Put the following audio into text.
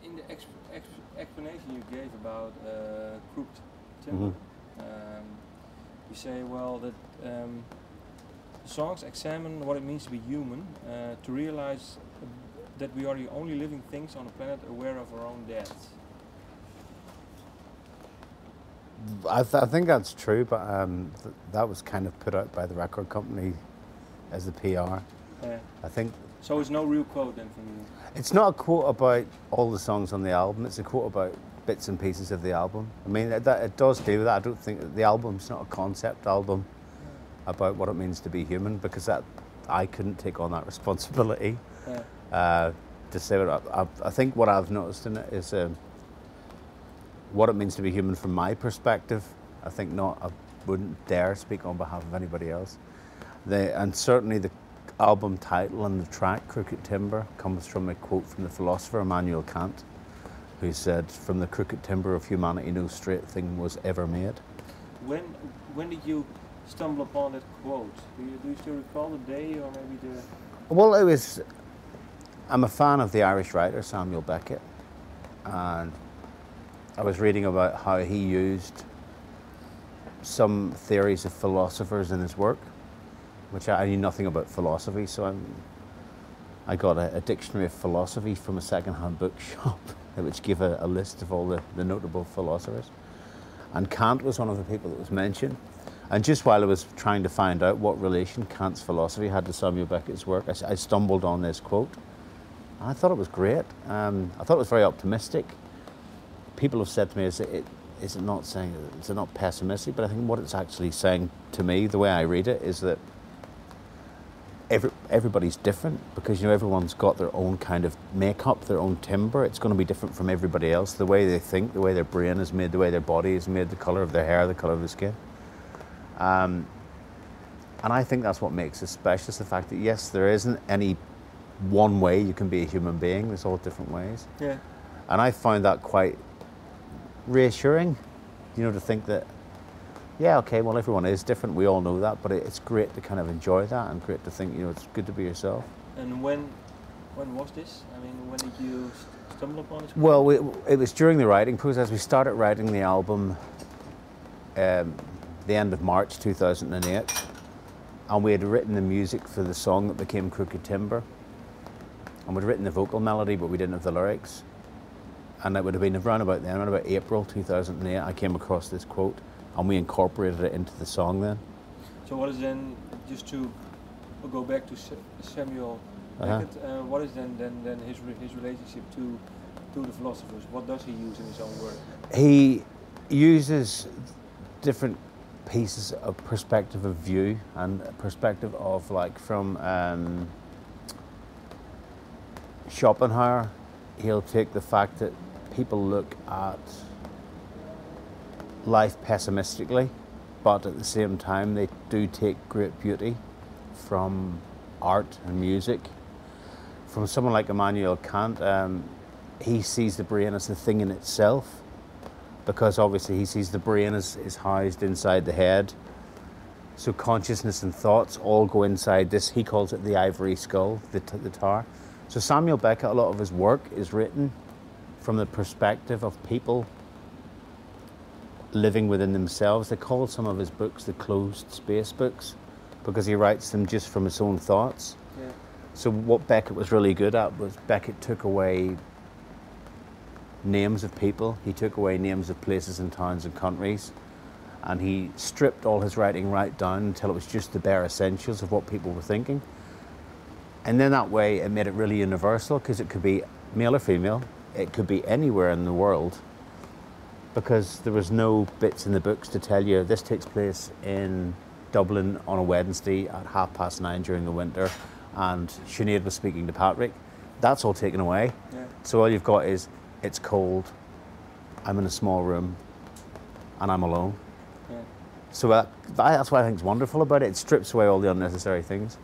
in the explanation you gave about crooked timber, you say, well, that songs examine what it means to be human, to realize that we are the only living things on the planet aware of our own death. I think that's true, but that was kind of put out by the record company as the PR. Yeah. I think. So it's no real quote then from you? It's not a quote about all the songs on the album, it's a quote about bits and pieces of the album. I mean, it does do that. I don't think the album's not a concept album about what it means to be human, because I couldn't take on that responsibility. To say what I think what I've noticed in it is what it means to be human from my perspective. I think I wouldn't dare speak on behalf of anybody else. And certainly the album title and the track, Crooked Timber, comes from a quote from the philosopher Immanuel Kant, who said, "From the crooked timber of humanity no straight thing was ever made." When did you stumble upon that quote? Do you still recall the day or maybe the... Well, I'm a fan of the Irish writer Samuel Beckett, and I was reading about how he used some theories of philosophers in his work, which I knew nothing about philosophy, so I got a dictionary of philosophy from a second-hand bookshop, which gave a list of all the notable philosophers. And Kant was one of the people that was mentioned. And just while I was trying to find out what relation Kant's philosophy had to Samuel Beckett's work, I stumbled on this quote. And I thought it was great. I thought it was very optimistic. People have said to me, is it not pessimistic? But I think what it's actually saying to me, the way I read it, is that everybody's different, because everyone's got their own kind of makeup, their own timber. It's going to be different from everybody else. The way they think, the way their brain is made, the way their body is made, the colour of their hair, the colour of their skin. And I think that's what makes us special, is the fact that, yes, there isn't any one way you can be a human being. There's all different ways. Yeah. And I find that quite reassuring, to think that, yeah, okay, well, everyone is different. We all know that, but it's great to kind of enjoy that, and great to think, it's good to be yourself. And when was this? I mean, when did you stumble upon it? Well, it was during the writing process. We started writing the album the end of March 2008, and we had written the music for the song that became Crooked Timber, and we'd written the vocal melody, but we didn't have the lyrics. And it would have been around about then, around about April 2008, I came across this quote, and we incorporated it into the song then. So what is then, just to go back to Samuel Beckett, what is then his relationship to the philosophers? What does he use in his own work? He uses different pieces of perspective of view, and perspective of, like, from Schopenhauer, he'll take the fact that people look at life pessimistically, but at the same time they do take great beauty from art and music. From someone like Immanuel Kant, he sees the brain as the thing in itself, because obviously he sees the brain is housed inside the head. So consciousness and thoughts all go inside this, he calls it the ivory skull, the tower. So Samuel Beckett, a lot of his work is written from the perspective of people living within themselves. They call some of his books the closed space books, because he writes them just from his own thoughts. Yeah. So what Beckett was really good at was Beckett took away names of people, he took away names of places and towns and countries, and he stripped all his writing right down until it was just the bare essentials of what people were thinking. And then that way it made it really universal, because it could be male or female, it could be anywhere in the world, because there was no bits in the books to tell you this takes place in Dublin on a Wednesday at 9:30 during the winter, and Sinead was speaking to Patrick. That's all taken away. Yeah. So all you've got is, it's cold, I'm in a small room, and I'm alone. Yeah. So that's what I think is wonderful about it. It strips away all the unnecessary things.